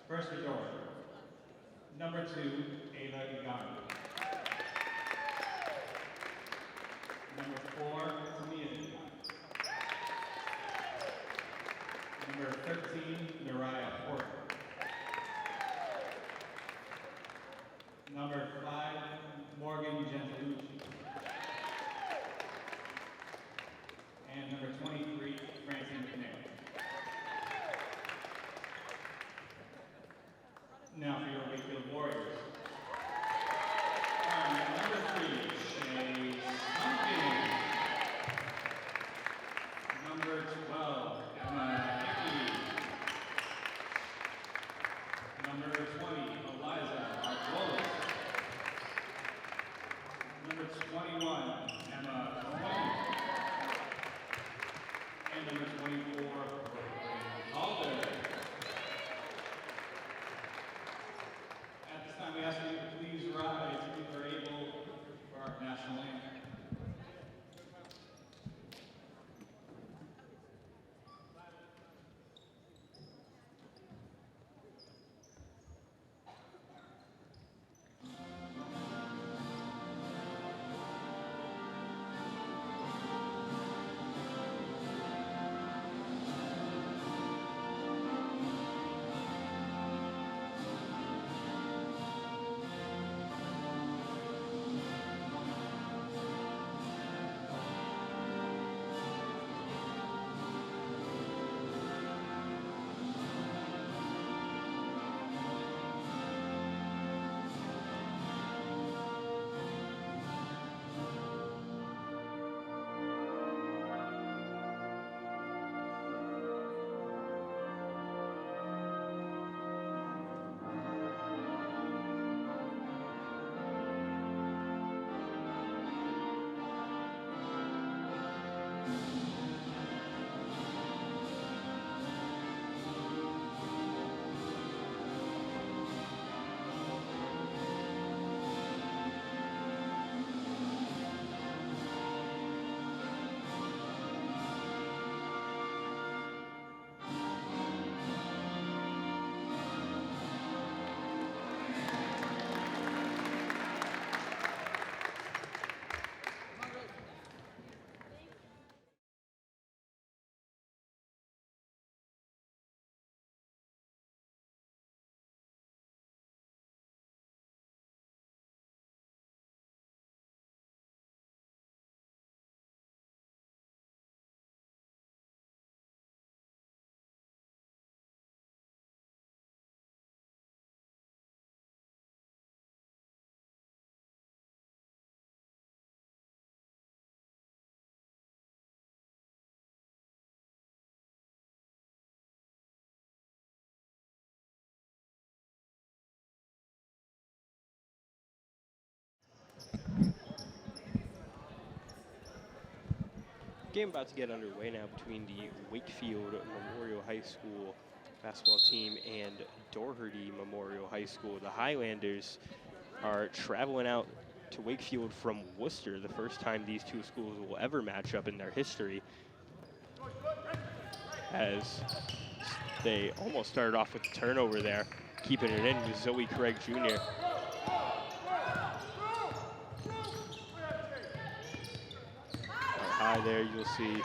First for Doherty. Number 2, Ava Egan. Number 4, Tamia Egan. Number 13, Mariah Horton. Number 5, Morgan Gentilucci. And number 23, Francine Canary. Now for your Wakefield Warriors. Number 3, Shay Sunkin. Number 12, Emma Hickey. Number 20, Eliza Argolis. Number 21, Emma Mahoney. And number 24, Calder. At this time, we ask you to please rise if you are able for our national anthem. Game about to get underway now between the Wakefield Memorial High School basketball team and Doherty Memorial High School. The Highlanders are traveling out to Wakefield from Worcester, the first time these two schools will ever match up in their history, as they almost started off with a turnover there, keeping it in with Zoe Craig Jr. High there, you'll see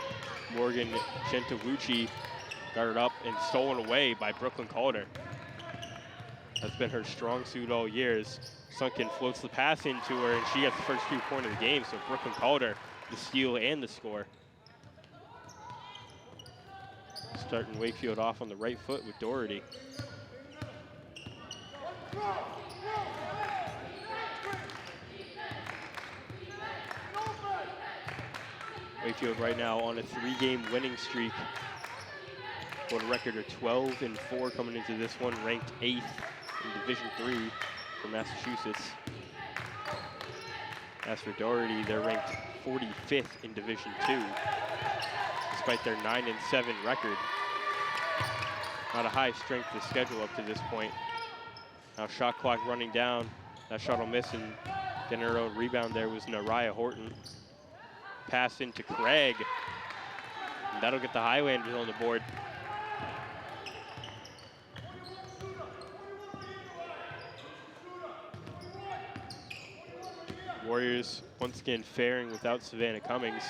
Morgan Gentilucci guarded up and stolen away by Brooklyn Calder. That's been her strong suit all years. Sunken floats the pass into her, and she gets the first 2-point of the game, so Brooklyn Calder, the steal and the score. Starting Wakefield off on the right foot with Doherty. Wakefield right now on a 3-game winning streak. On a record of 12-4 coming into this one, ranked 8th in Division III for Massachusetts. As for Doherty, they're ranked 45th in Division II, despite their 9-7 record. Not a high strength of schedule up to this point. Now shot clock running down. That shot will miss, and getting her own rebound there was Mariah Horton. Pass into Craig. And that'll get the Highlanders on the board. Warriors once again faring without Savannah Cummings.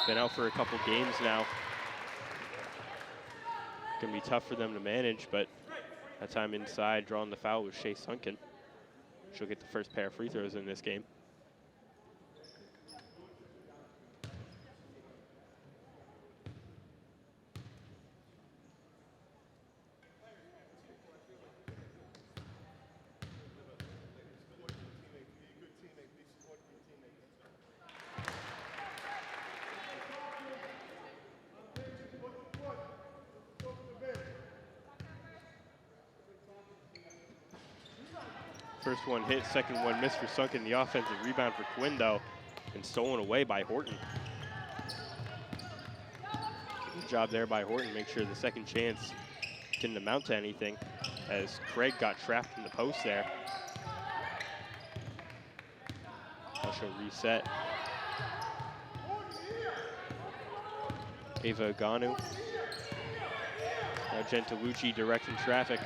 Been out for a couple games now. Gonna be tough for them to manage, but that time inside, drawing the foul was Shea Sunken. She'll get the first pair of free throws in this game. First one hit, second one missed for Sunken. The offensive rebound for Quinn, though, and stolen away by Horton. Good job there by Horton. Make sure the second chance didn't amount to anything, as Craig got trapped in the post there. She'll reset. Ava Aganu. Now Gentilucci directing traffic.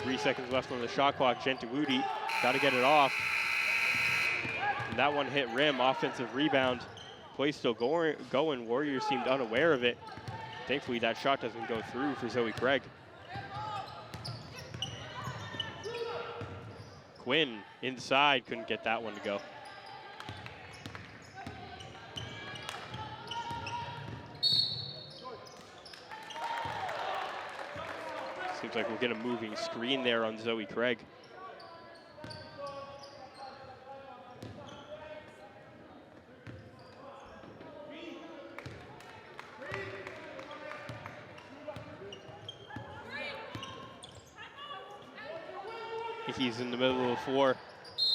Three seconds left on the shot clock. Gentilucci got to get it off. And that one hit rim. Offensive rebound. Play still going. Warriors seemed unaware of it. Thankfully, that shot doesn't go through for Zoe Craig. Quinn inside, couldn't get that one to go. Seems like we'll get a moving screen there on Zoe Craig. He's in the middle of the floor.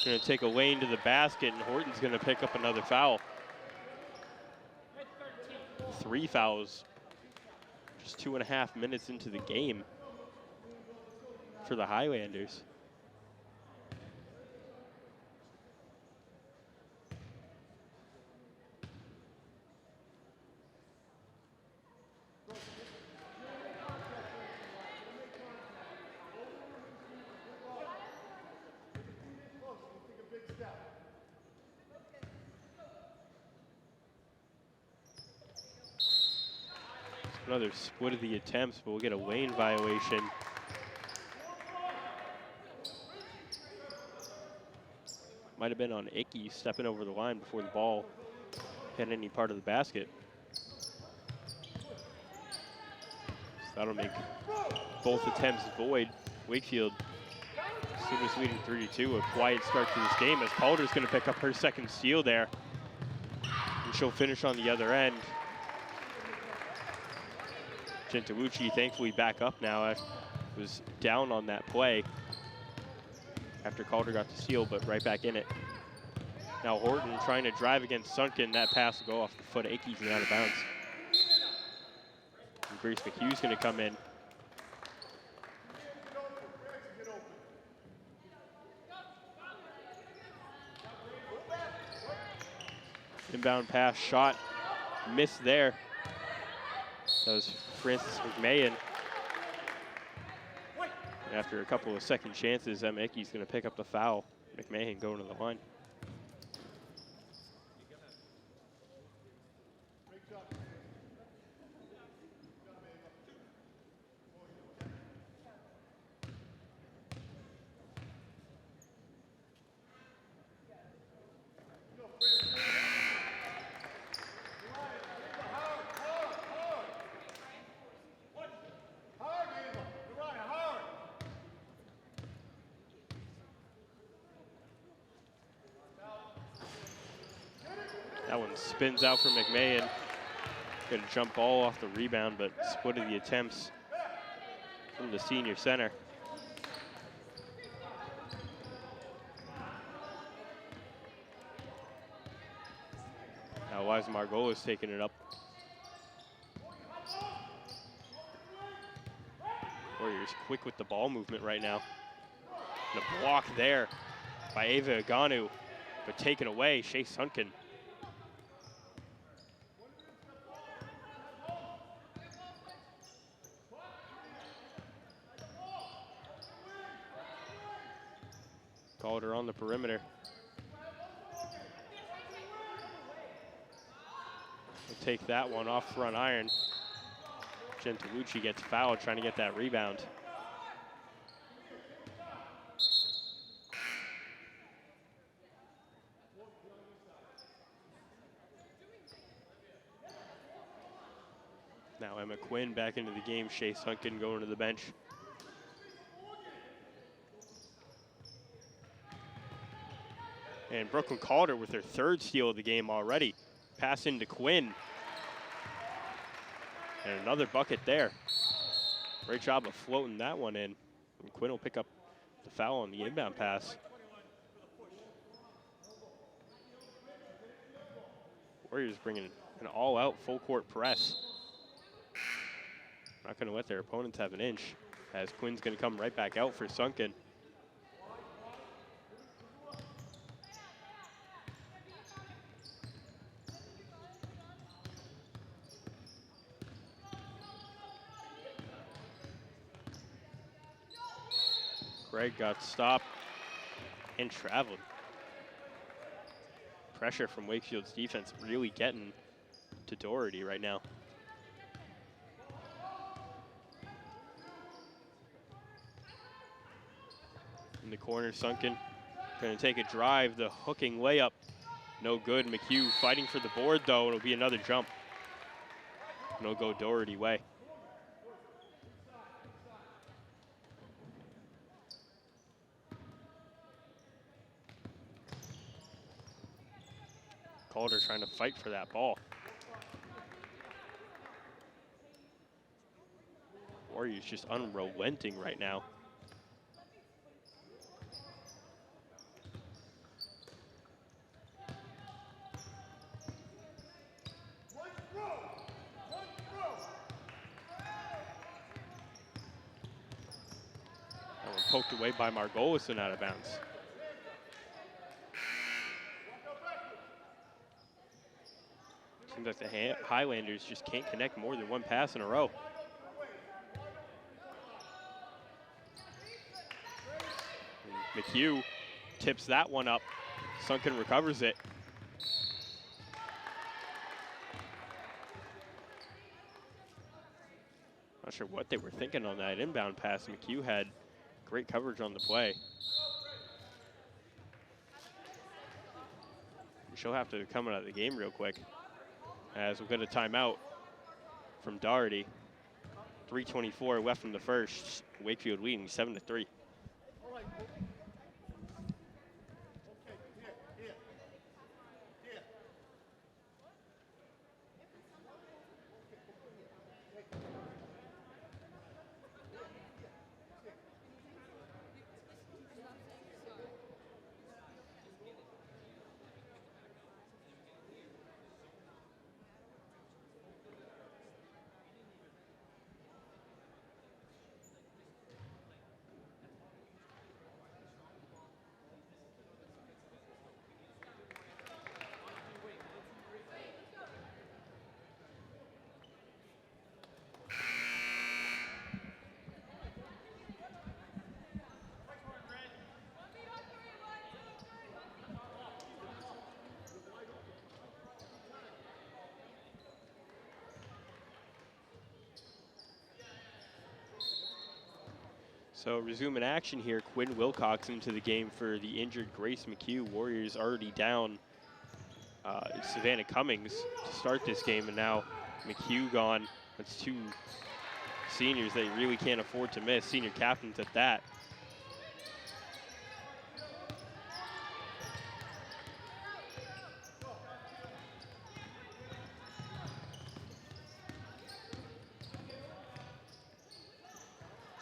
Gonna take a lane to the basket, and Horton's gonna pick up another foul. 3 fouls, just 2.5 minutes into the game for the Highlanders. Another split of the attempts, but we'll get a lane violation. Might have been on Icky stepping over the line before the ball hit any part of the basket. So that'll make both attempts void. Wakefield Students leading 3-2. A quiet start to this game as Calder's going to pick up her second steal there. And she'll finish on the other end. Gentilucci thankfully back up now. Was down on that play after Calder got the steal, but right back in it. Now Horton trying to drive against Sunken. That pass will go off the foot of Icky and out of bounds. And Grace McHugh's going to come in. Inbound pass shot, missed there. That was Francis McMahon. And after a couple of second chances, Emma Ickey's going to pick up the foul. McMahon going to the line. That one spins out for McMahon. Got a jump ball off the rebound, but split of the attempts from the senior center. Now Liza Margola's taking it up. Warriors quick with the ball movement right now. And a block there by Ava Aganu, but taken away, Shea Sunken. Calder on the perimeter. We'll take that one off front iron. Gentilucci gets fouled trying to get that rebound. Now Emma Quinn back into the game. Shea Sunken going to the bench. And Brooklyn Calder with their third steal of the game already. Pass into Quinn. And another bucket there. Great job of floating that one in. And Quinn will pick up the foul on the inbound pass. Warriors bringing an all-out full-court press. Not going to let their opponents have an inch, as Quinn's going to come right back out for Sunken. Greg got stopped and traveled. Pressure from Wakefield's defense really getting to Doherty right now. In the corner, Sunken going to take a drive. The hooking layup, no good. McHugh fighting for the board, though. It'll be another jump. And it'll go Doherty way. Calder trying to fight for that ball. Warriors just unrelenting right now. That one poked away by Margolis and out of bounds. Seems like the Highlanders just can't connect more than one pass in a row. And McHugh tips that one up. Sunken recovers it. Not sure what they were thinking on that inbound pass. McHugh had great coverage on the play. She'll have to come out of the game real quick, as we'll get a timeout from Doherty. 3:24 left from the first. Wakefield leading 7-3. So resuming action here, Quinn Wilcox into the game for the injured Grace McHugh. Warriors already down Savannah Cummings to start this game, and now McHugh gone. That's two seniors that you really can't afford to miss, senior captains at that.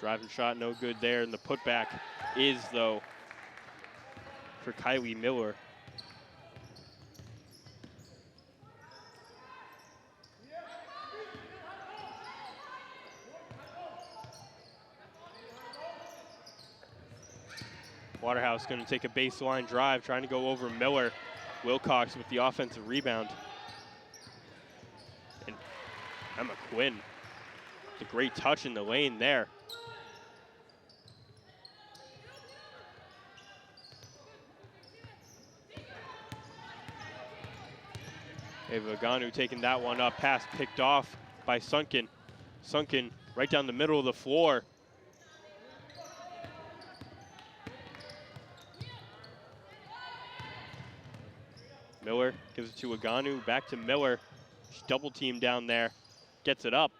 Driving shot, no good there, and the putback is, though, for Kylie Miller. Waterhouse going to take a baseline drive, trying to go over Miller. Wilcox with the offensive rebound. And Emma Quinn, the great touch in the lane there. Vaganu taking that one up. Pass picked off by Sunken. Sunken right down the middle of the floor. Miller gives it to Aganu, back to Miller. She's double teamed down there, gets it up.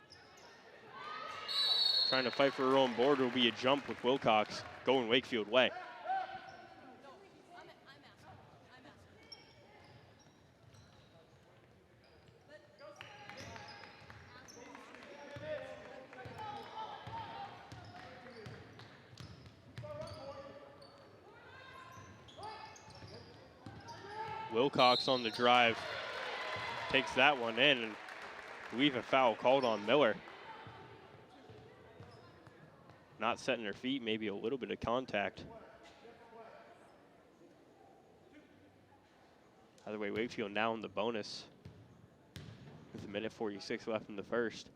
Trying to fight for her own board will be a jump with Wilcox going Wakefield way. Wilcox on the drive, takes that one in, and we have a foul called on Miller. Not setting her feet, maybe a little bit of contact. Either way, Wakefield now in the bonus with 1:46 left in the first.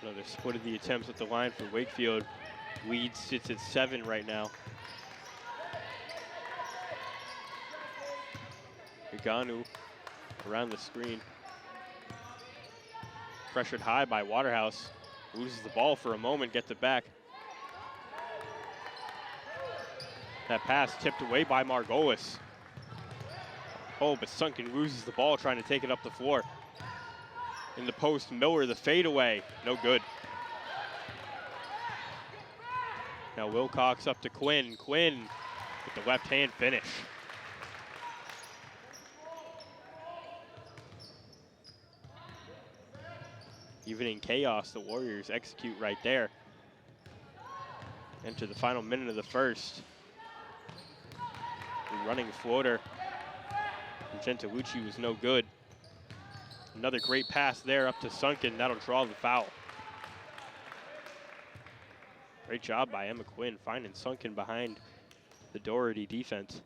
Another split of the attempts at the line for Wakefield. Lead sits at 7 right now. Aganu around the screen. Pressured high by Waterhouse. Loses the ball for a moment, gets it back. That pass tipped away by Margolis. Oh, but Sunken loses the ball trying to take it up the floor. In the post, Miller, the fadeaway, no good. Now Wilcox up to Quinn. Quinn with the left hand finish. Even in chaos, the Warriors execute right there. Enter the final minute of the first. The running floater from Gentolucci was no good. Another great pass there up to Sunken. That'll draw the foul. Great job by Emma Quinn finding Sunken behind the Doherty defense.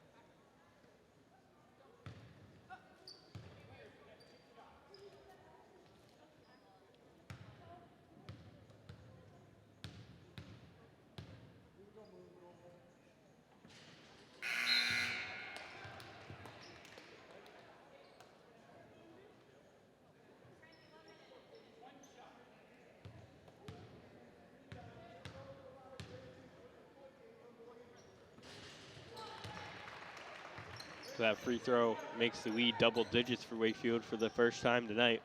So that free throw makes the lead double digits for Wakefield for the first time tonight.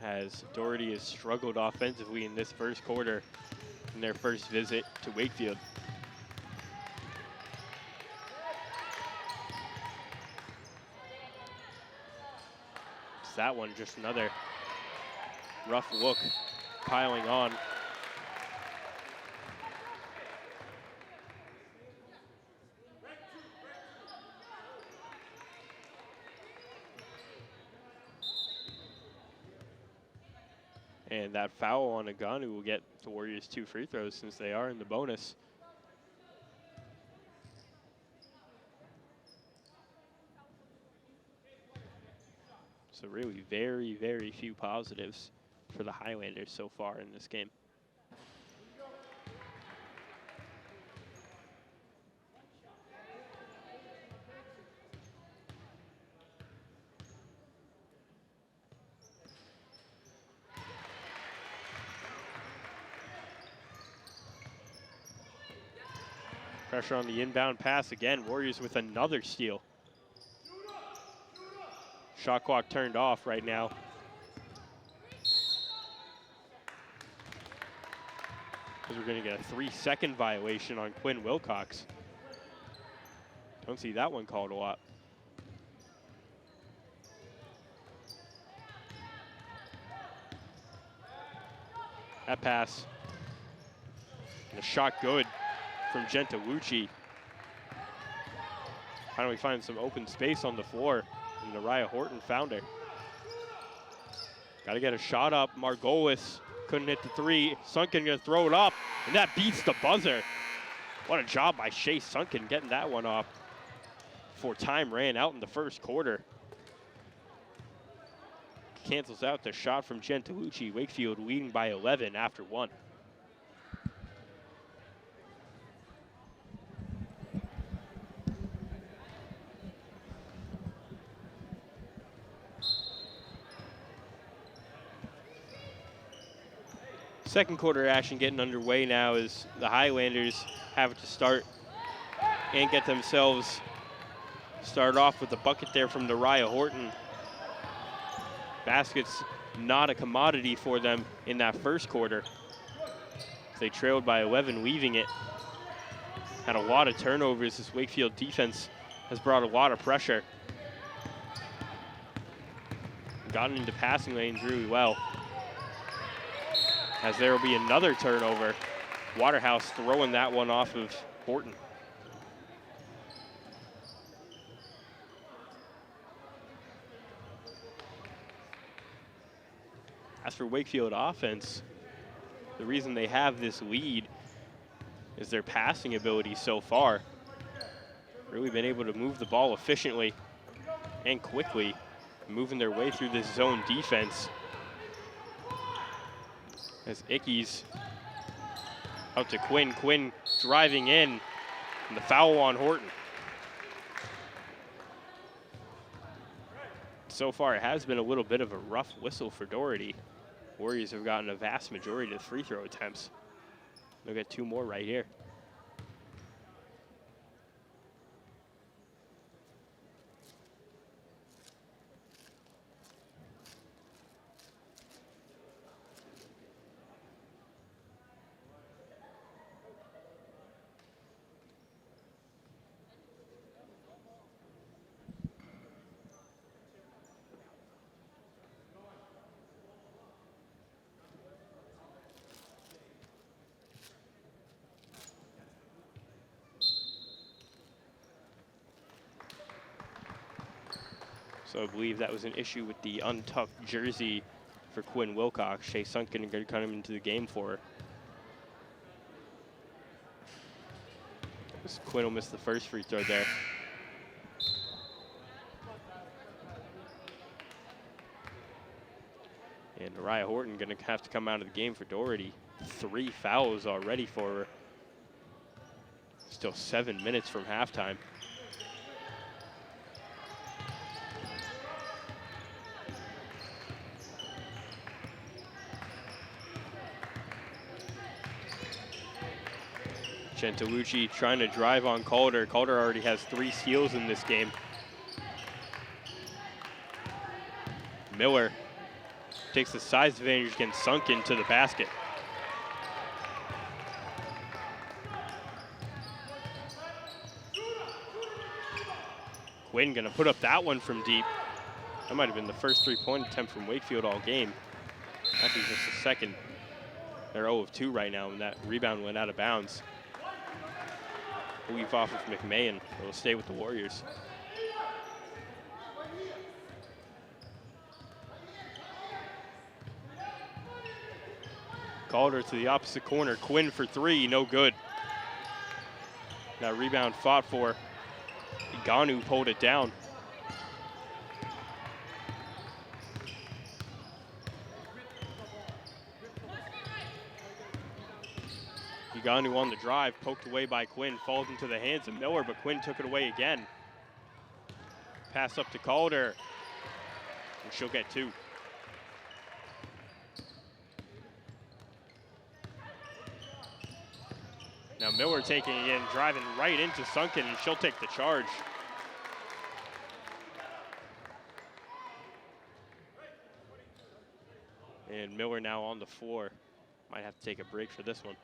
As Doherty has struggled offensively in this first quarter in their first visit to Wakefield. It's that one, just another rough look piling on. And that foul on Aganu will get the Warriors 2 free throws since they are in the bonus. So really very, very few positives for the Highlanders so far in this game. Pressure on the inbound pass again. Warriors with another steal. Shot clock turned off right now. Because we're going to get a 3-second violation on Quinn Wilcox. Don't see that one called a lot. That pass. And a shot good from Gentolucci. Finally find some open space on the floor, and Nariah Horton found her. Got to get a shot up. Margolis couldn't hit the three. Sunken gonna throw it up, and that beats the buzzer. What a job by Shea Sunken getting that one off before time ran out in the first quarter. cancels out the shot from Gentilucci. Wakefield leading by 11 after 1. Second quarter action getting underway now as the Highlanders have to start and get themselves started off with a bucket there from Nariah Horton. Baskets not a commodity for them in that first quarter. They trailed by 11, leaving it. Had a lot of turnovers. This Wakefield defense has brought a lot of pressure. Gotten into passing lanes really well. As there will be another turnover. Waterhouse throwing that one off of Horton. As for Wakefield offense, the reason they have this lead is their passing ability so far. Really been able to move the ball efficiently and quickly, moving their way through this zone defense. As Ickes out to Quinn. Quinn driving in, and the foul on Horton. So far, it has been a little bit of a rough whistle for Doherty. Warriors have gotten a vast majority of the free throw attempts. They'll get 2 more right here. So I believe that was an issue with the untucked jersey for Quinn Wilcox. Shea Sunken going to come into the game for her. Quinn will miss the first free throw there. And Nariah Horton going to have to come out of the game for Doherty. 3 fouls already for her. Still 7 minutes from halftime. Gentilucci trying to drive on Calder. Calder already has 3 steals in this game. Miller takes the size advantage against Sunken to the basket. Quinn gonna put up that one from deep. That might have been the first 3-point attempt from Wakefield all game. Actually just the second. They're 0 of 2 right now, and that rebound went out of bounds. Weave off of McMahon. It'll stay with the Warriors. Calder to the opposite corner. Quinn for 3, no good. That rebound fought for. Iganu pulled it down. Iganu on the drive, poked away by Quinn, falls into the hands of Miller, but Quinn took it away again. Pass up to Calder, and she'll get 2. Now Miller taking it in, driving right into Sunken, and she'll take the charge. And Miller now on the floor. Might have to take a break for this one.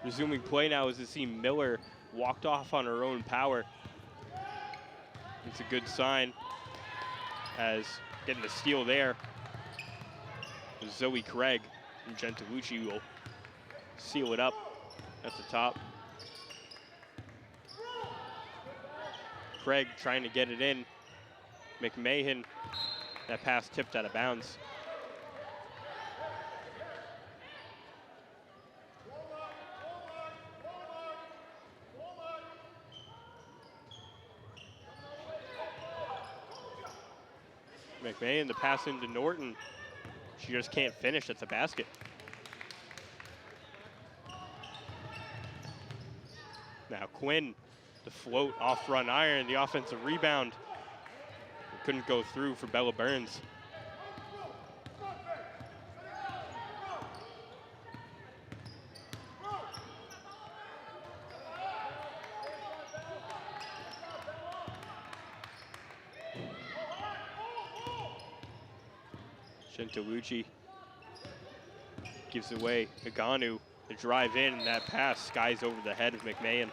resuming play now as we see Miller walked off on her own power. It's a good sign as getting the steal there. Zoe Craig and Gentolucci will seal it up at the top. Craig trying to get it in. McMahon, that pass tipped out of bounds. McMahon, the pass into Norton. She just can't finish. That's a basket. Now Quinn, the float off front iron, the offensive rebound. It couldn't go through for Bella Burns. Gentolucci gives away Aganu, the drive in, and that pass skies over the head of McMahon.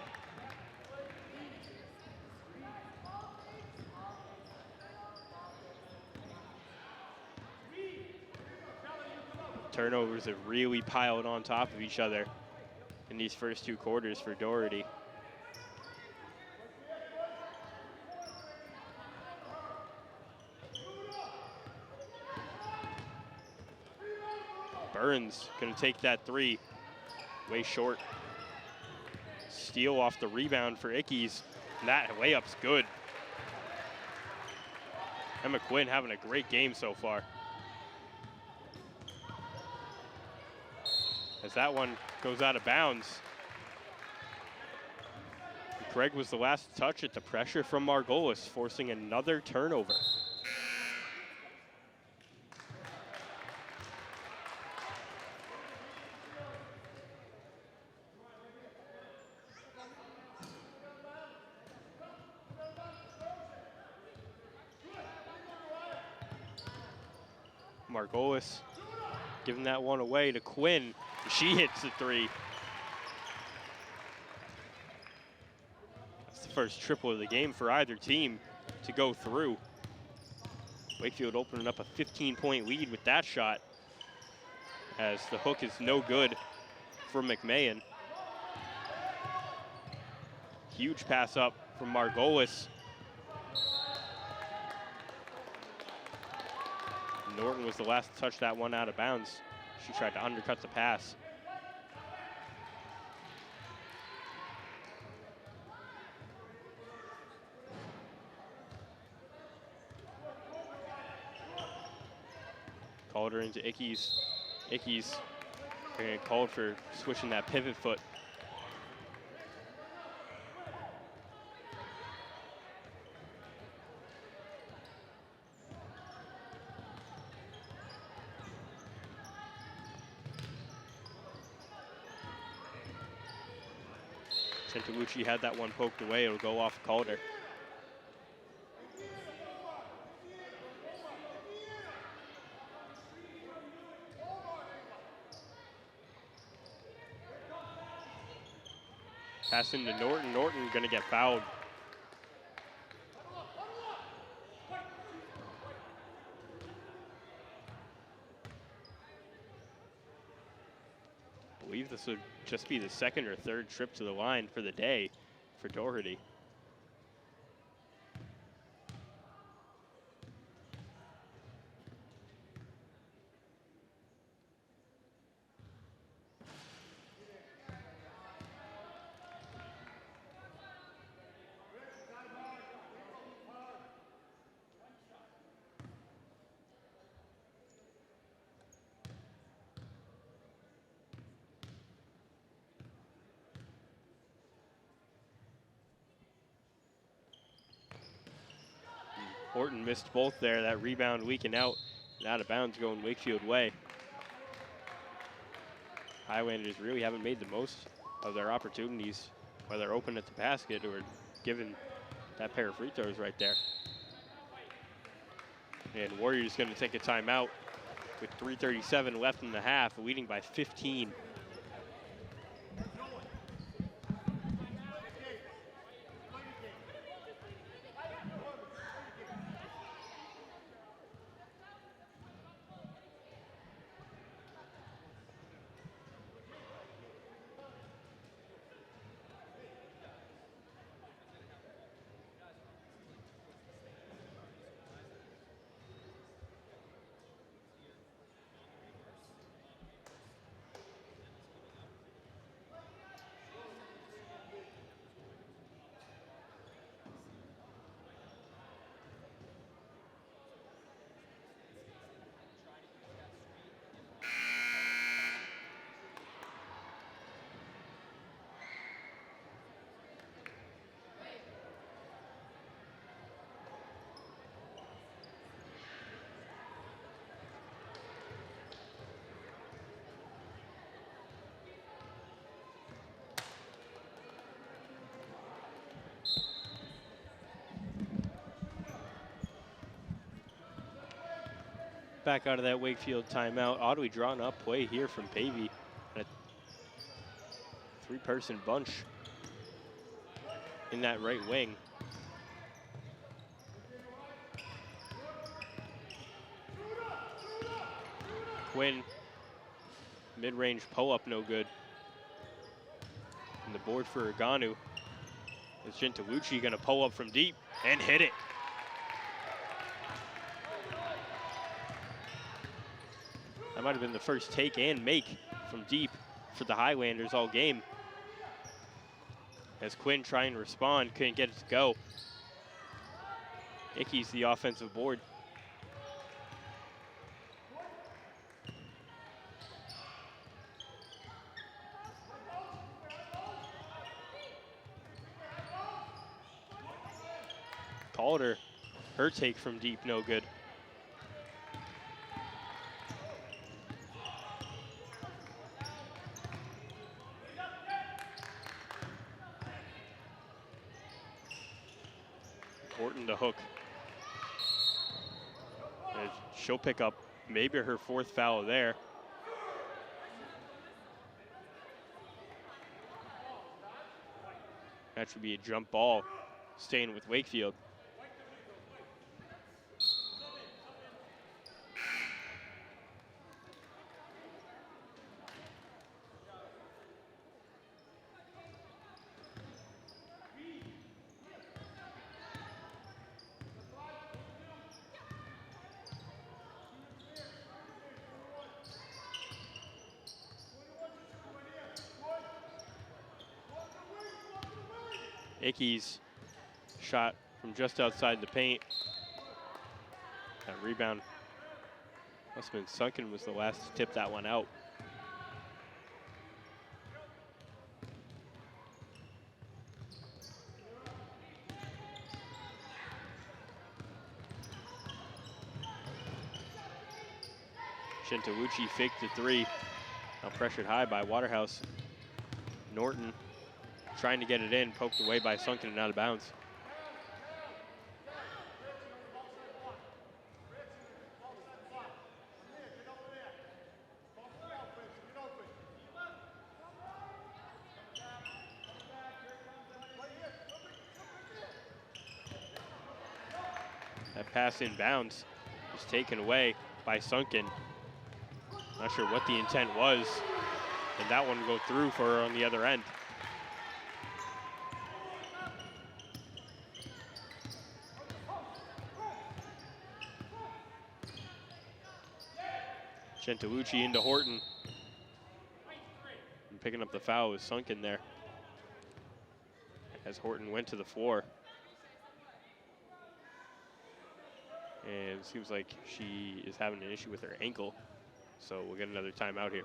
Turnovers have really piled on top of each other in these first two quarters for Doherty. Burns gonna take that three, way short. Steal off the rebound for Ickes, and that layup's good. Emma Quinn having a great game so far. As that one goes out of bounds. Craig was the last to touch it. The pressure from Margolis forcing another turnover. Margolis giving that one away to Quinn. She hits the three. That's the first triple of the game for either team to go through. Wakefield opening up a 15-point lead with that shot, as the hook is no good for McMahon. Huge pass up from Margolis. Norton was the last to touch that one out of bounds. She tried to undercut the pass. Called her into Ickes. Ickes called for switching that pivot foot. Gentolucci had that one poked away. It'll go off Calder. Pass into Norton. Norton gonna get fouled. I believe this would just be the second or third trip to the line for the day for Doherty. Horton missed both there. That rebound leaking out and out of bounds going Wakefield way. Highlanders really haven't made the most of their opportunities, whether open at the basket or given that pair of free throws right there. And Warriors going to take a timeout with 3:37 left in the half, leading by 15. Back out of that Wakefield timeout. Oddly drawn up play here from Pavey. A three-person bunch in that right wing. Quinn, mid-range pull-up, no good. And the board for Aganu. Is Gentalucci gonna pull up from deep and hit it? That might have been the first take and make from deep for the Highlanders all game. As Quinn trying to respond, couldn't get it to go. Ickey's the offensive board. Calder, her take from deep, no good. Horton to hook. And she'll pick up maybe her fourth foul there. That should be a jump ball, staying with Wakefield. Ickey's shot from just outside the paint. That rebound must have been Sunken, was the last to tip that one out. Gentalucci faked the three. Now pressured high by Waterhouse. Norton trying to get it in, poked away by Sunken and out of bounds. That pass in bounds was taken away by Sunken. Not sure what the intent was, and that one will go through for her on the other end. Gentalucci into Horton. And picking up the foul was Sunken there, as Horton went to the floor. And it seems like she is having an issue with her ankle, so we'll get another timeout here.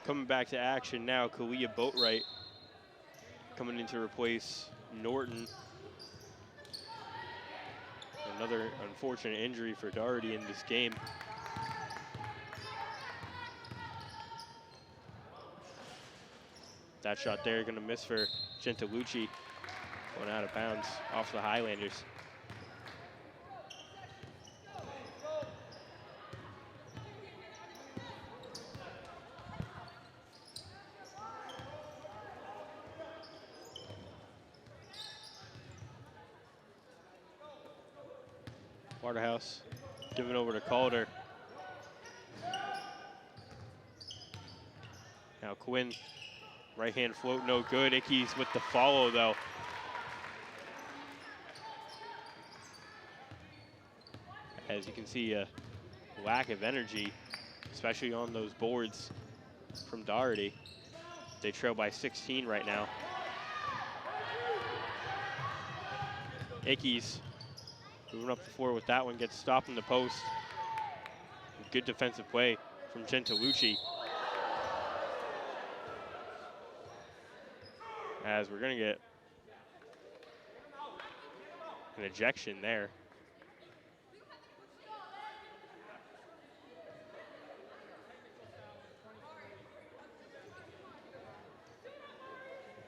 Coming back to action now, Kalia Boatwright coming in to replace Norton. Another unfortunate injury for Doherty in this game. That shot there gonna miss for Gentilucci, going out of bounds off the Highlanders. Waterhouse giving over to Calder. Now Quinn, right hand float, no good. Ickes with the follow though. As you can see, a lack of energy, especially on those boards from Doherty. They trail by 16 right now. Ickes moving up the floor with that one, gets stopped in the post. Good defensive play from Gentilucci. As we're gonna get an ejection there.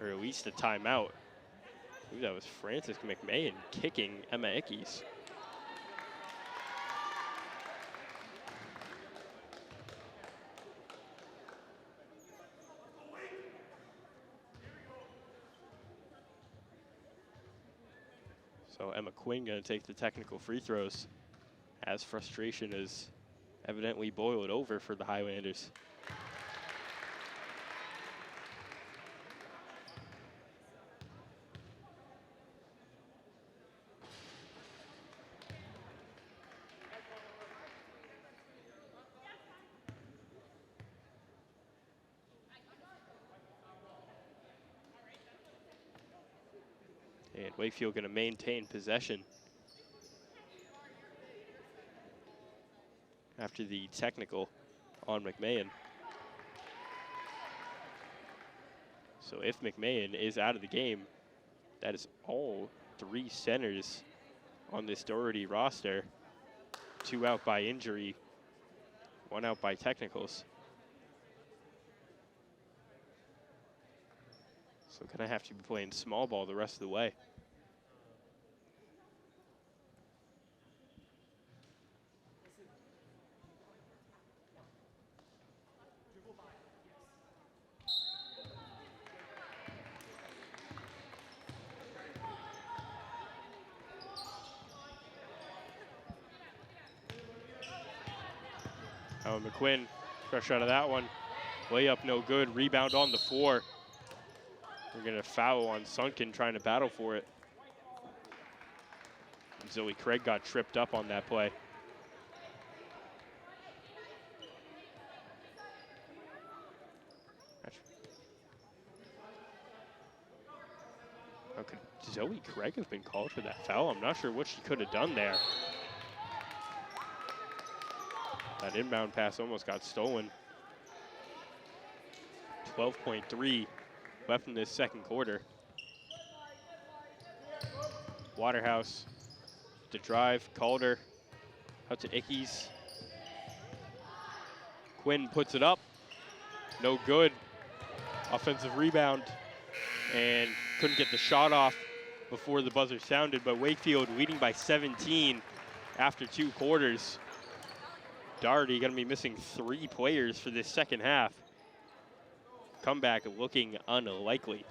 Or at least a timeout. I believe that was Francis McMahon kicking Emma Ickes. So Emma Quinn gonna take the technical free throws, as frustration is evidently boiled over for the Highlanders. And Wakefield going to maintain possession after the technical on McMahon. So if McMahon is out of the game, that is all three centers on this Doherty roster. 2 out by injury, 1 out by technicals. So gonna have to be playing small ball the rest of the way. Oh, McQuinn, fresh out of that one. Layup no good, rebound on the floor. We're gonna foul on Sunken, trying to battle for it. Zoe Craig got tripped up on that play. How could Zoe Craig have been called for that foul? I'm not sure what she could have done there. That inbound pass almost got stolen. 12.3 left in this second quarter. Waterhouse to drive, Calder out to Ickes. Quinn puts it up, no good. Offensive rebound, and couldn't get the shot off before the buzzer sounded, but Wakefield leading by 17 after 2 quarters. Doherty gonna be missing 3 players for this second half. Comeback looking unlikely.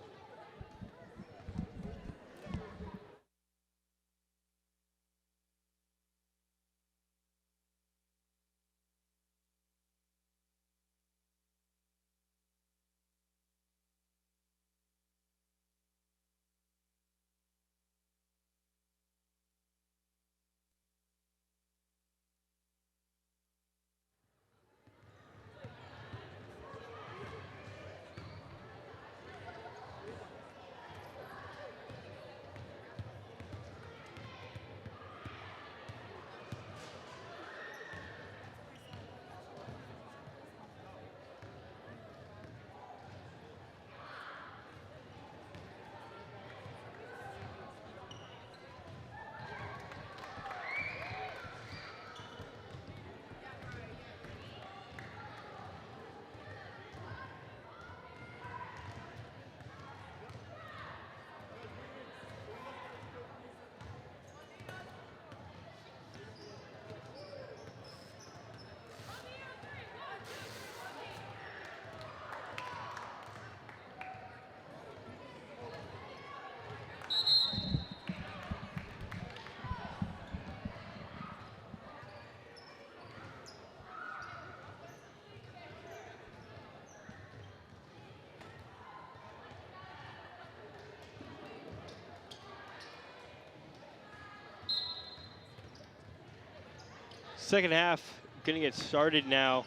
Second half gonna get started now.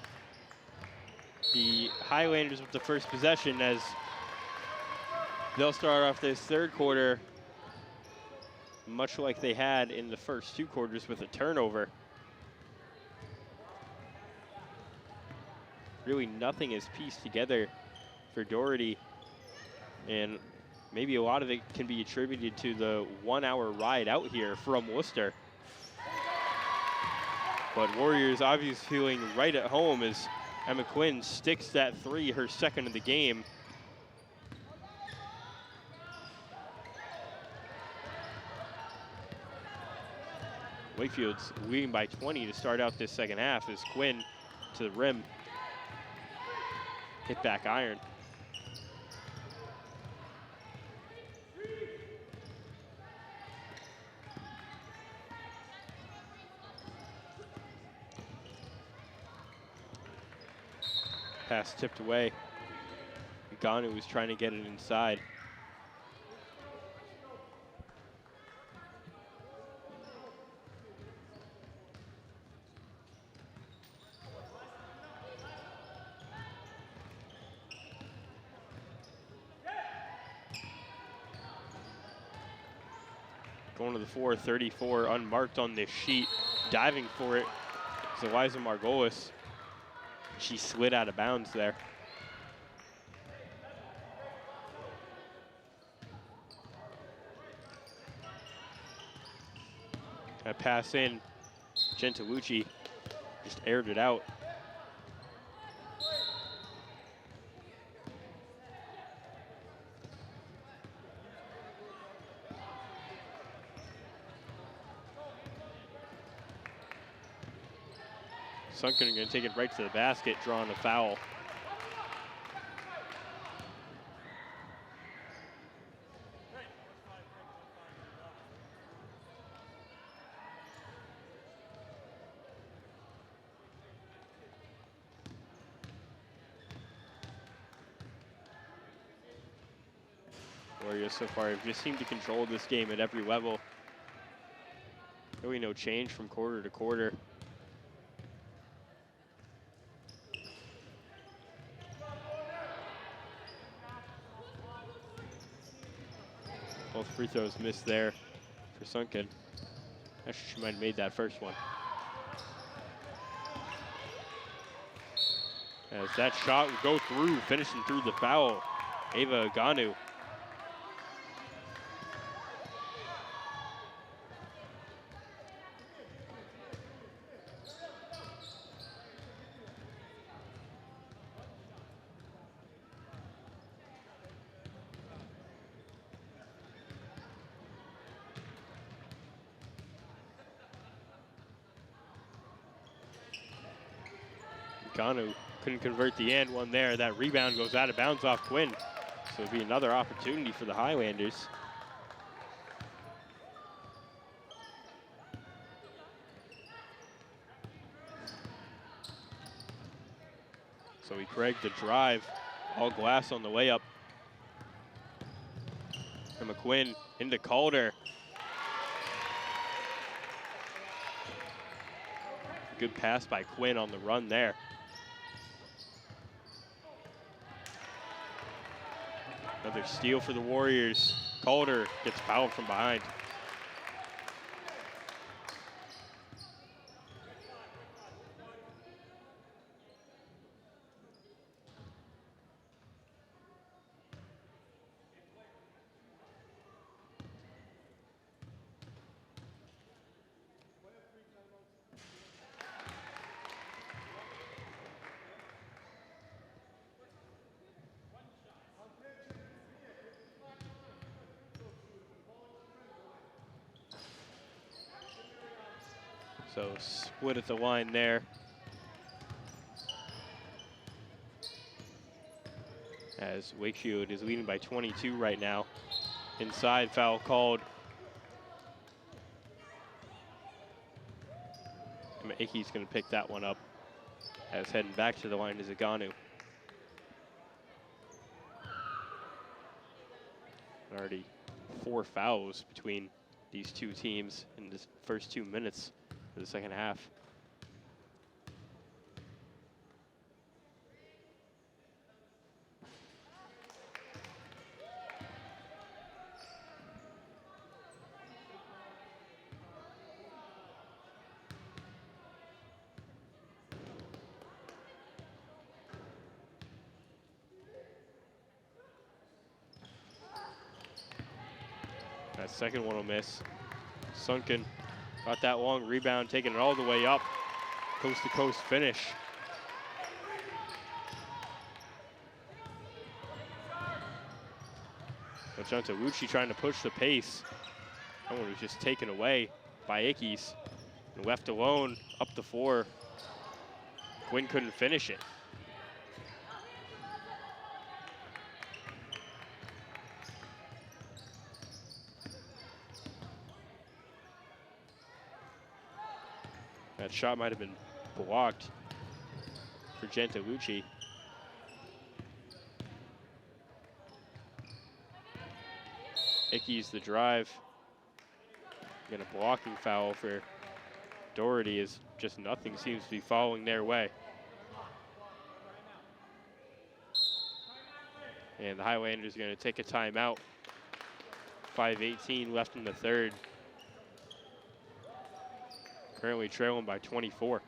The Highlanders with the first possession as they'll start off this third quarter much like they had in the first two quarters with a turnover. Really nothing is pieced together for Doherty, and maybe a lot of it can be attributed to the 1 hour ride out here from Worcester. But Warriors obviously feeling right at home as Emma Quinn sticks that three, her second of the game. Wakefield's leading by 20 to start out this second half as Quinn to the rim. Hit back iron. Pass tipped away. Ganu was trying to get it inside. Going to the floor, 34 unmarked on this sheet. Diving for it is Eliza Margolis. She slid out of bounds there. That pass in, Gentilucci just aired it out. Sunken going to take it right to the basket, drawing a foul. Warriors so far have just seemed to control this game at every level. Really no change from quarter to quarter. Both free throws missed there for Sunken. Actually, she might have made that first one. As that shot would go through, finishing through the foul, Ava Aganu. Aganu couldn't convert the and one there. That rebound goes out of bounds off Quinn. So it'll be another opportunity for the Highlanders. So Craig the drive, all glass on the way up. And McQuinn into Calder. Good pass by Quinn on the run there. Another steal for the Warriors. Calder gets fouled from behind. So split at the line there. As Wakefield is leading by 22 right now. Inside foul called. Iki's going to pick that one up. As heading back to the line is Aganu. Already 4 fouls between these two teams in the first 2 minutes of the second half. That second one will miss. Sunken got that long rebound, taking it all the way up. Coast to coast finish. Wucci trying to push the pace. That one was just taken away by Ickes. And left alone, up the 4. Quinn couldn't finish it. That shot might have been blocked for Gentolucci. Ickes the drive. Again, a blocking foul for Doherty, as just nothing seems to be falling their way. And the Highlanders are going to take a timeout. 5:18 left in the third. Currently trailing by 24.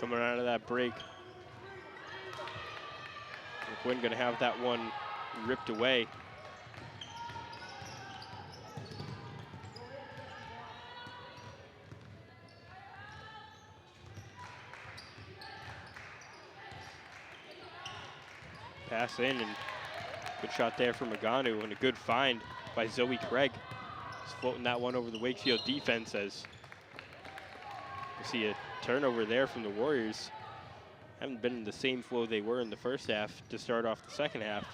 Coming out of that break. McQuinn gonna have that one ripped away. Pass in, and good shot there from Maganu, and a good find by Zoe Craig. Just floating that one over the Wakefield defense, as you see a turnover there from the Warriors. Haven't been in the same flow they were in the first half to start off the second half.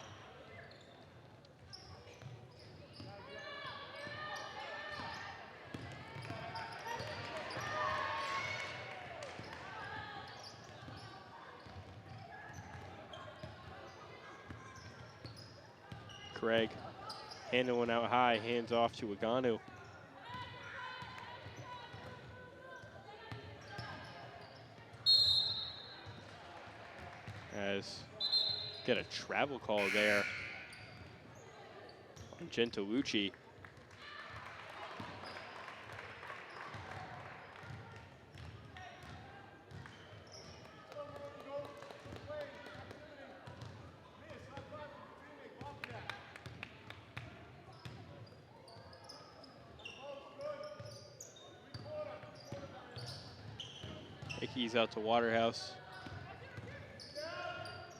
Craig handling out high, hands off to Aganu. As get a travel call there on Gentolucci. Ickes out to Waterhouse.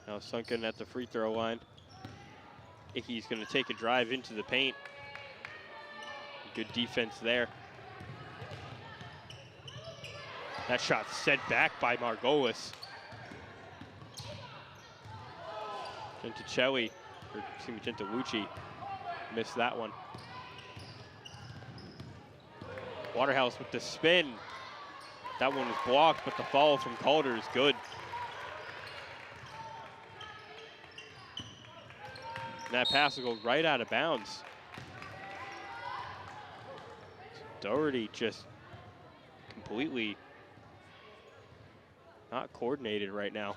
Now Sunken at the free throw line. Ickes going to take a drive into the paint. Good defense there. That shot set back by Margolis. Gentolucci missed that one. Waterhouse with the spin. That one was blocked, but the foul from Calder is good. And that pass will go right out of bounds. Doherty just completely not coordinated right now.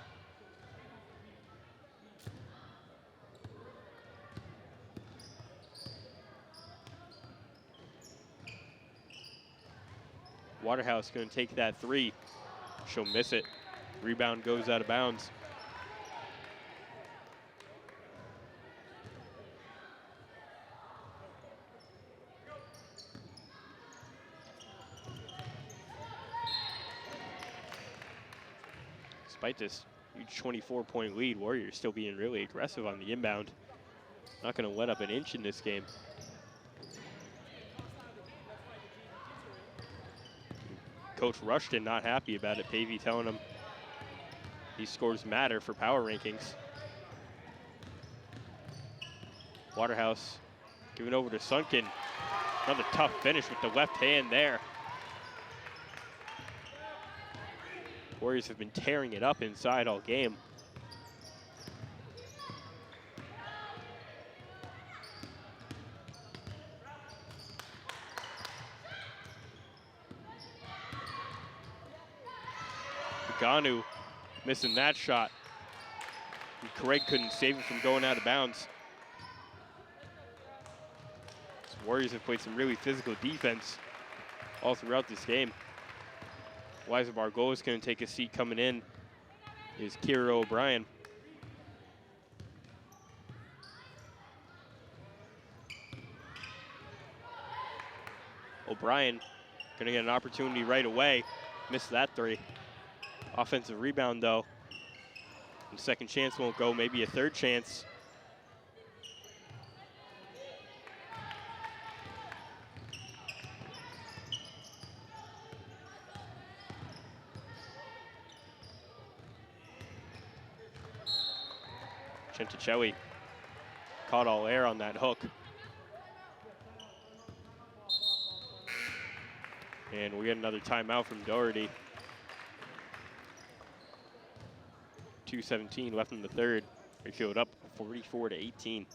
Waterhouse going to take that three. She'll miss it. Rebound goes out of bounds. Despite this Huge 24-point lead. Warriors still being really aggressive on the inbound. Not going to let up an inch in this game. Coach Rushton not happy about it. Pavey telling him these scores matter for power rankings. Waterhouse giving over to Sunken. Another tough finish with the left hand there. Warriors have been tearing it up inside all game. Ganu missing that shot. And Craig couldn't save it from going out of bounds. So Warriors have played some really physical defense all throughout this game. Liza Bargola is going to take a seat. Coming in is Kira O'Brien. O'Brien going to get an opportunity right away. Missed that three. Offensive rebound though. And second chance won't go, maybe a third chance. Genticelli caught all air on that hook. And we get another timeout from Doherty. 2:17 left in the third. Wakefield up 44-18.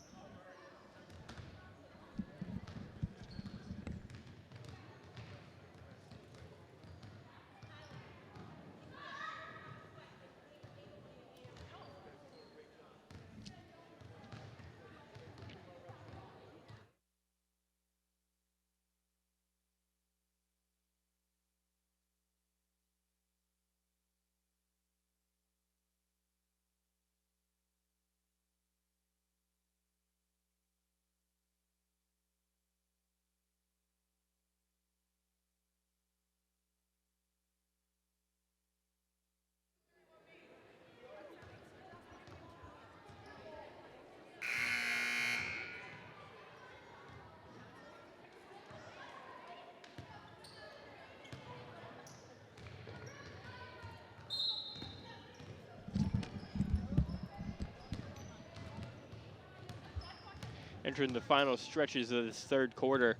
Entering the final stretches of this third quarter,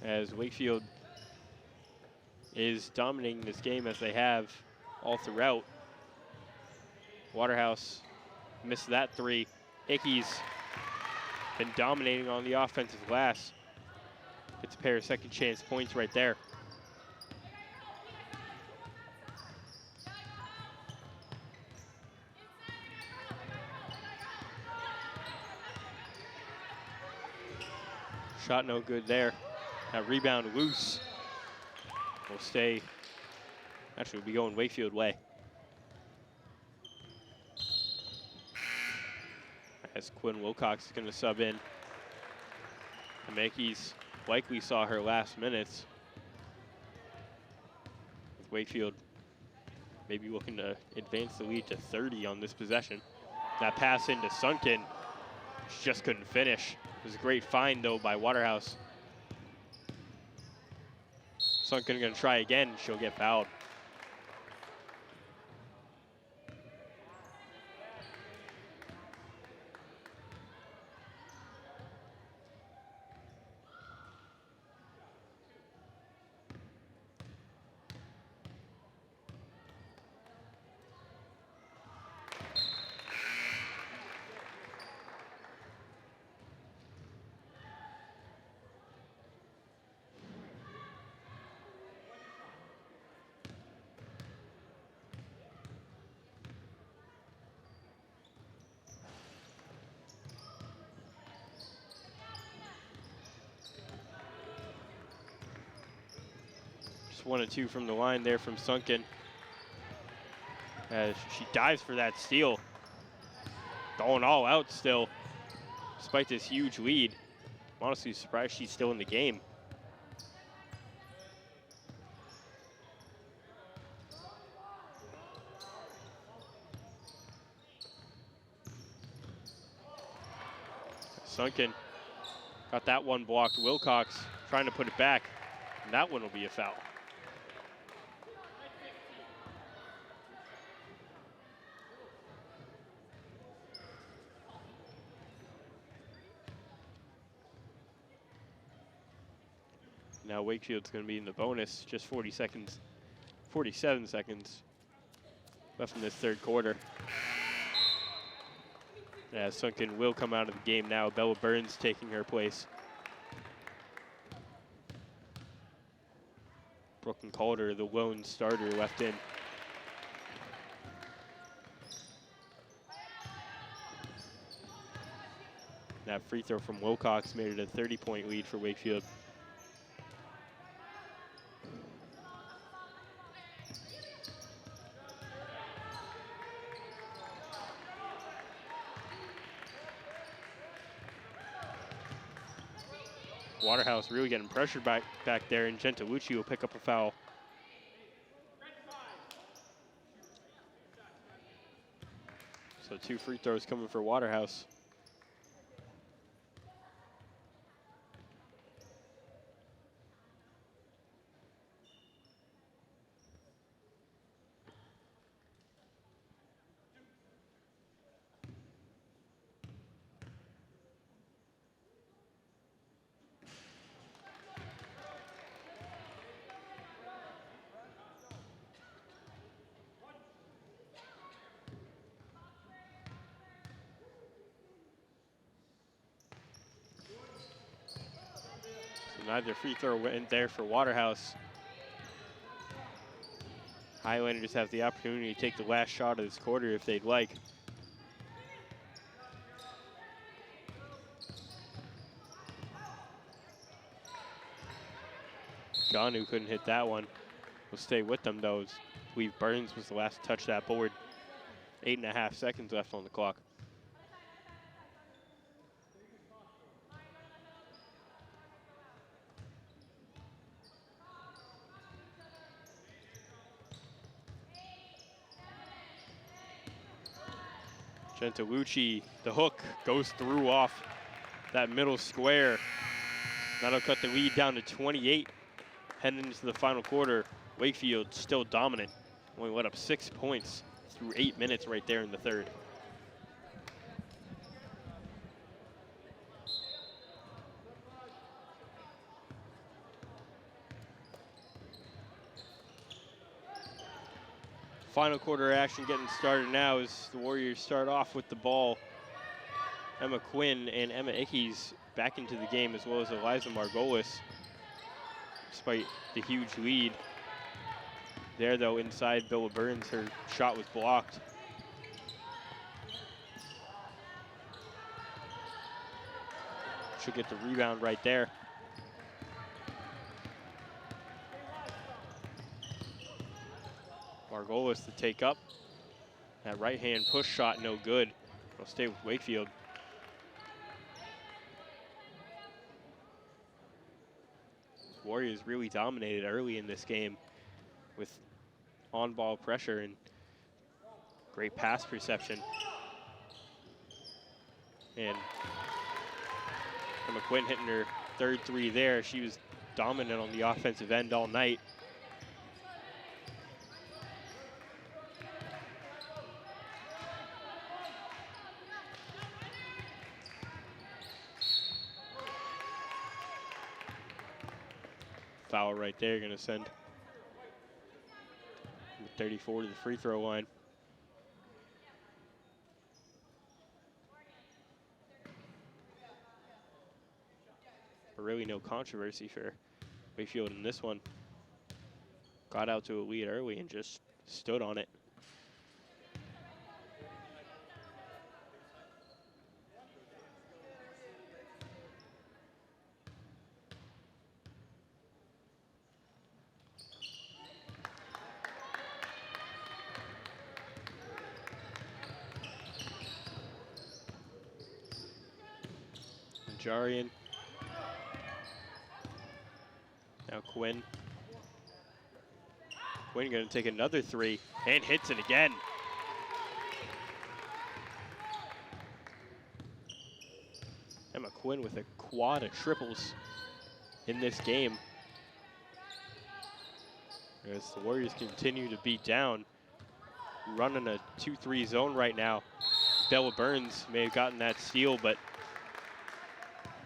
as Wakefield is dominating this game as they have all throughout. Waterhouse missed that three. Ickey's been dominating on the offensive glass. Gets a pair of second chance points right there. Shot no good there. That rebound loose. Will stay, actually will be going Wakefield way. As Quinn Wilcox is going to sub in. Mackey's likely saw her last minutes. With Wakefield maybe looking to advance the lead to 30 on this possession. That pass into Sunken, just couldn't finish. It was a great find though by Waterhouse. Sunken gonna try again, she'll get fouled. Just 1 and 2 from the line there from Sunken. As she dives for that steal. Going all out still, despite this huge lead. I'm honestly surprised she's still in the game. Sunken got that one blocked. Wilcox trying to put it back, and that one will be a foul. Now Wakefield's going to be in the bonus, just 47 seconds left in this third quarter. Yeah, Sunken will come out of the game now. Bella Burns taking her place. Brooklyn Calder, the lone starter, left in. That free throw from Wilcox made it a 30-point lead for Wakefield. Waterhouse really getting pressured back there, and Gentilucci will pick up a foul. So 2 free throws coming for Waterhouse. Neither free throw went there for Waterhouse. Highlanders have the opportunity to take the last shot of this quarter if they'd like. Ganu couldn't hit that one. We'll stay with them though. I believe Burns was the last to touch that board. 8.5 seconds left on the clock. Gentilucci, the hook, goes through off that middle square. That'll cut the lead down to 28. Heading into the final quarter, Wakefield still dominant. Only let up 6 points through 8 minutes right there in the third. Final quarter action getting started now as the Warriors start off with the ball. Emma Quinn and Emma Ickes back into the game, as well as Eliza Margolis. Despite the huge lead there, though, inside Bella Burns, her shot was blocked. She'll get the rebound right there. Margolis to take up. That right-hand push shot, no good. It'll stay with Wakefield. Warriors really dominated early in this game with on-ball pressure and great pass perception. And Emma Quinn hitting her third three there. She was dominant on the offensive end all night. Foul right there, gonna send 34 to the free throw line. But really no controversy for Wakefield in this one. Got out to a lead early and just stood on it. Jarian. Now Quinn. Quinn gonna take another three and hits it again. Emma win with a quad of triples in this game. As the Warriors continue to beat down, running a 2-3 zone right now. Bella Burns may have gotten that steal, but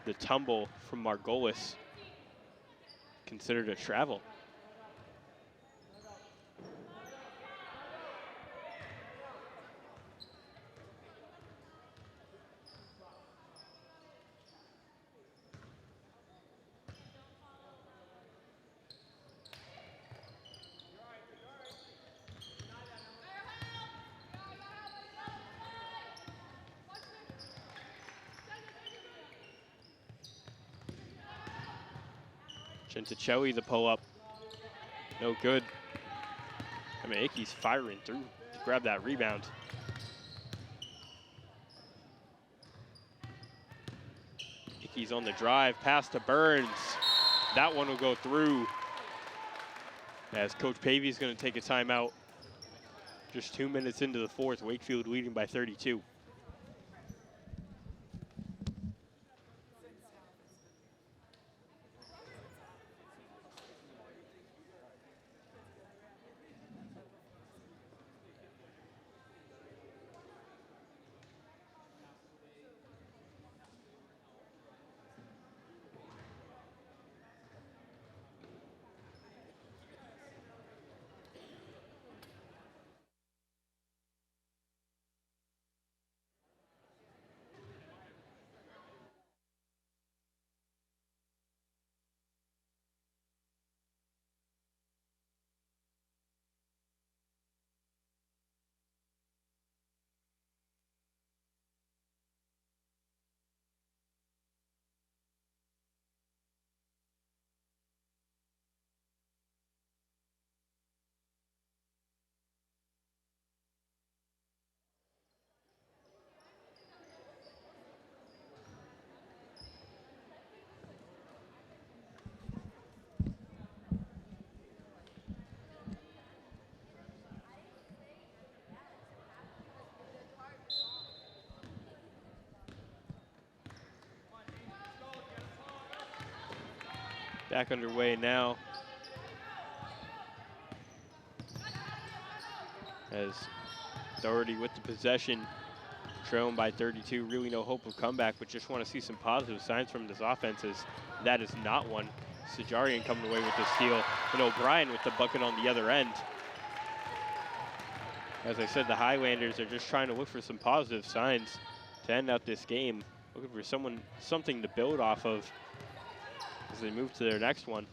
the tumble from Margolis considered a travel. Genticelli, the pull-up, no good. I mean, Ickey's firing through to grab that rebound. Ickey's on the drive, pass to Burns. That one will go through. As Coach Pavey is going to take a timeout. Just 2 minutes into the fourth, Wakefield leading by 32. Back underway now. As Doherty with the possession, trailing by 32. Really no hope of comeback, but just want to see some positive signs from this offense, as that is not one. Sajarian coming away with the steal, and O'Brien with the bucket on the other end. As I said, the Highlanders are just trying to look for some positive signs to end out this game, looking for something to build off of as they move to their next one.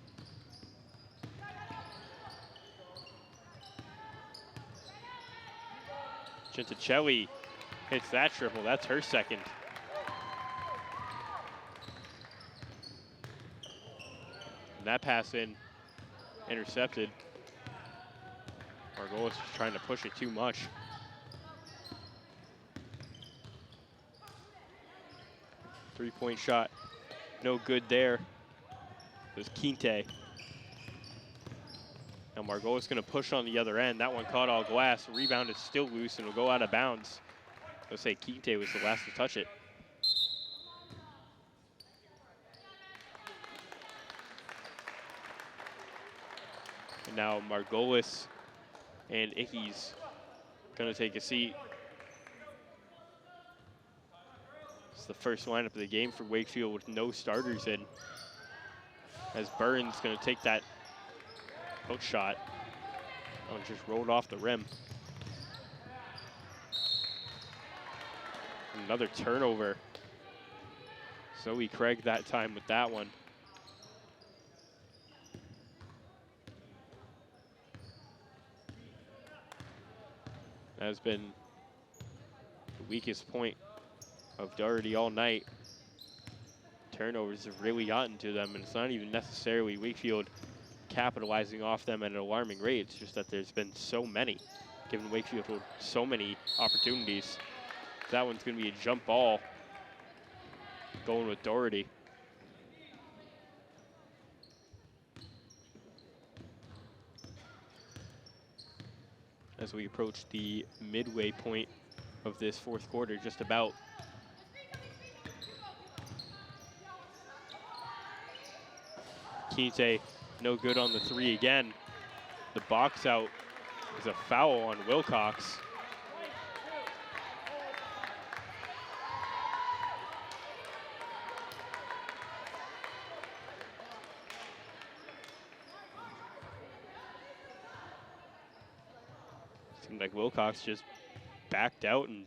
Genticelli hits that triple. That's her second. And that pass in, intercepted. Margolis is trying to push it too much. Three-point shot, no good there. It was Quinte. Now Margolis gonna push on the other end. That one caught all glass. The rebound is still loose and will go out of bounds. I'll say Quinte was the last to touch it. And now Margolis and Ickey's gonna take a seat. It's the first lineup of the game for Wakefield with no starters in. As Burns gonna take that hook shot. Oh, just rolled off the rim. Another turnover. Zoe Craig that time with that one. That has been the weakest point of Doherty all night. Turnovers have really gotten to them, and it's not even necessarily Wakefield capitalizing off them at an alarming rate. It's just that there's been so many, giving Wakefield so many opportunities. That one's going to be a jump ball going with Doherty. As we approach the midway point of this fourth quarter, just about. Quinte, no good on the three again. The box out is a foul on Wilcox. Seemed like Wilcox just backed out and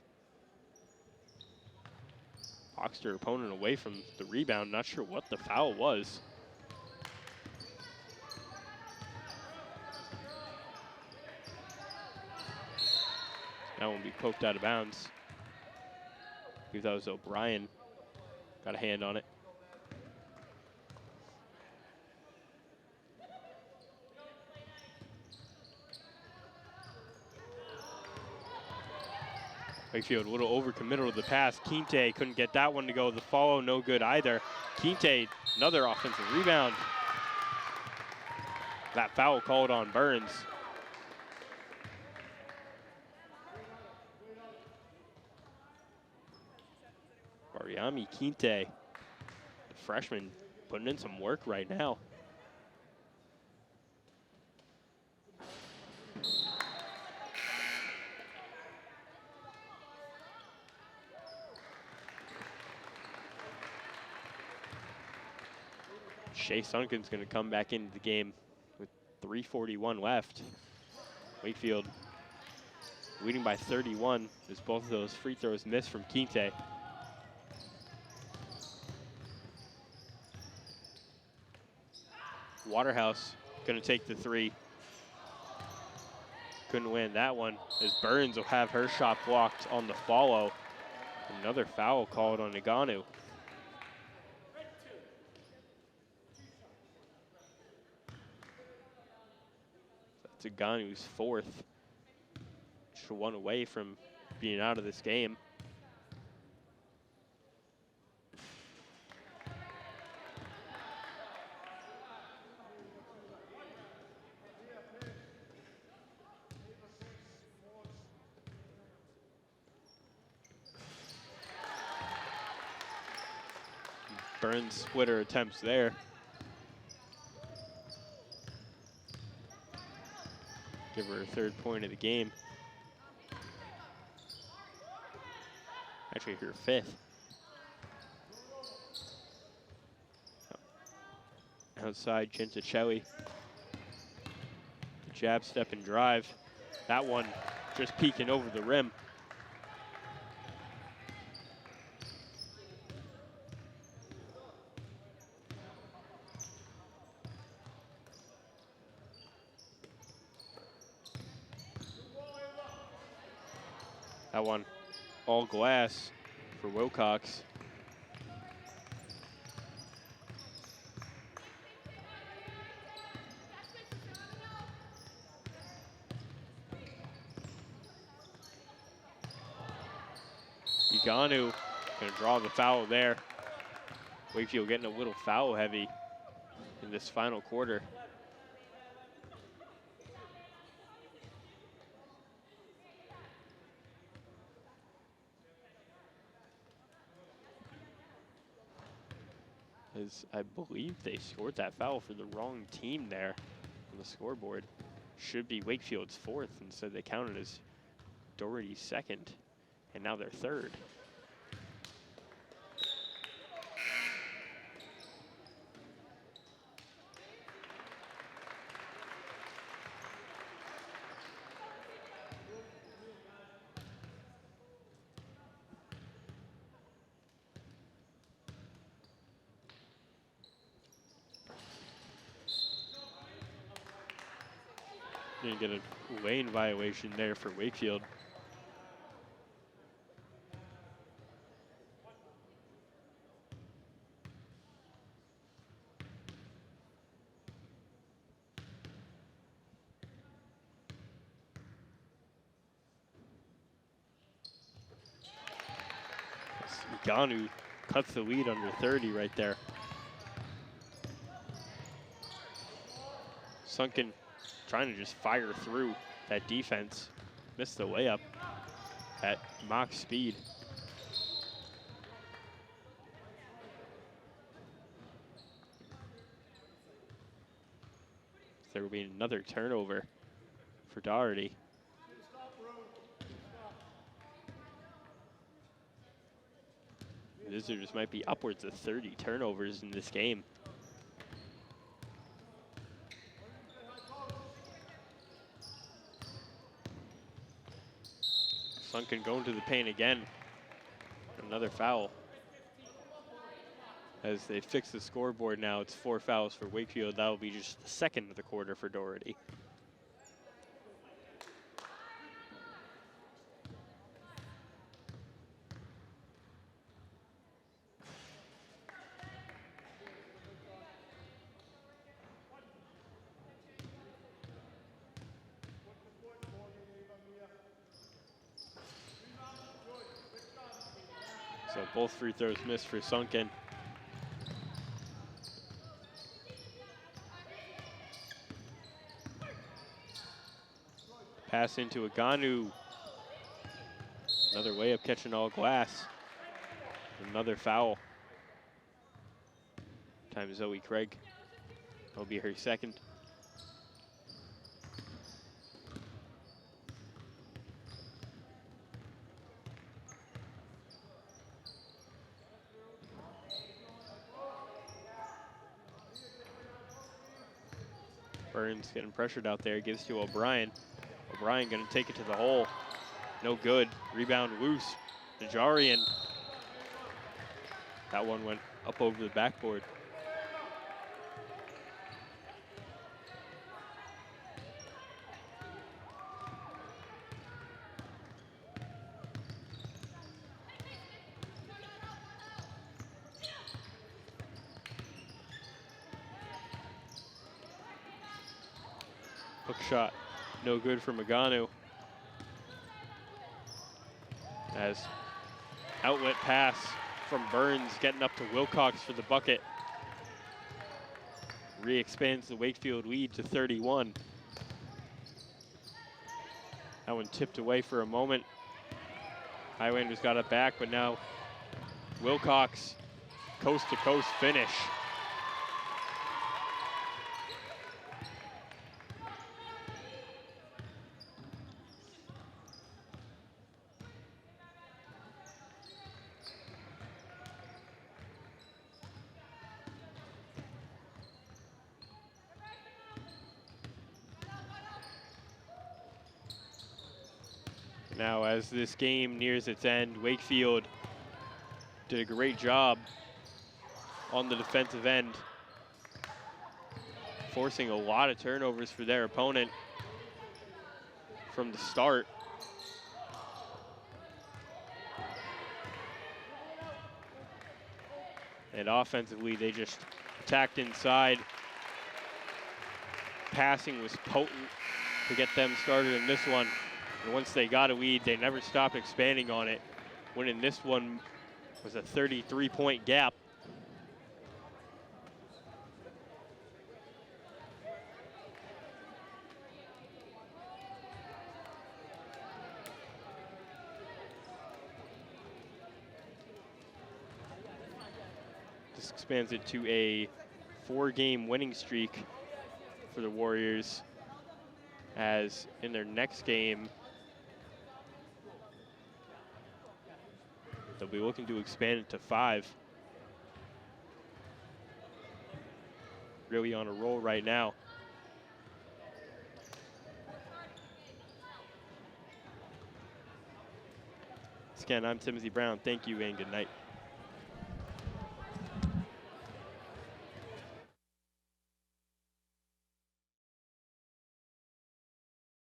boxed her opponent away from the rebound. Not sure what the foul was. That one will be poked out of bounds. I believe that was O'Brien. Got a hand on it. Wakefield a little overcommittal to the pass. Quinte couldn't get that one to go. The follow, no good either. Quinte, another offensive rebound. That foul called on Burns. Mariami Quinte, the freshman, putting in some work right now. Shea Sunken's going to come back into the game with 3:41 left. Wakefield leading by 31 as both of those free throws missed from Quinte. Waterhouse going to take the three. Couldn't win that one as Burns will have her shot blocked on the follow. Another foul called on Naganu. That's Naganu's fourth. Just one away from being out of this game. Burns splitter attempts there. Give her a third point of the game. Actually, her fifth. Outside, Genticelli. Jab, step, and drive. That one just peeking over the rim. That one all glass for Wilcox. Naganu gonna draw the foul there. Wakefield getting a little foul heavy in this final quarter. As I believe they scored that foul for the wrong team there on the scoreboard. Should be Wakefield's fourth, instead they counted as Doherty's second, and now they're third. Gonna get a lane violation there for Wakefield. Naganu cuts the lead under 30 right there. Sunken trying to just fire through that defense. Missed the layup at mock speed. There will be another turnover for Doherty. Visitors might be upwards of 30 turnovers in this game. Sunken going to the paint again. Another foul. As they fix the scoreboard now, it's 4 fouls for Wakefield. That will be just the second of the quarter for Doherty. So both free throws missed for Sunken. Pass into Aganu. Another way of catching all glass. Another foul. Time Zoe Craig. That'll be her second. Burns getting pressured out there, gives to O'Brien. O'Brien gonna take it to the hole. No good. Rebound loose. Najarian. That one went up over the backboard. Hook shot, no good for Maganu. As outlet pass from Burns, getting up to Wilcox for the bucket. Re-expands the Wakefield lead to 31. That one tipped away for a moment. Highlanders got it back, but now Wilcox, coast-to-coast finish. Now, as this game nears its end, Wakefield did a great job on the defensive end, forcing a lot of turnovers for their opponent from the start. And offensively, they just attacked inside. Passing was potent to get them started in this one. And once they got a lead, they never stopped expanding on it. Winning this one was a 33-point gap. This expands it to a 4-game winning streak for the Warriors, as in their next game, they'll be looking to expand it to 5. Really on a roll right now. Again, I'm Timothy Brown. Thank you and good night.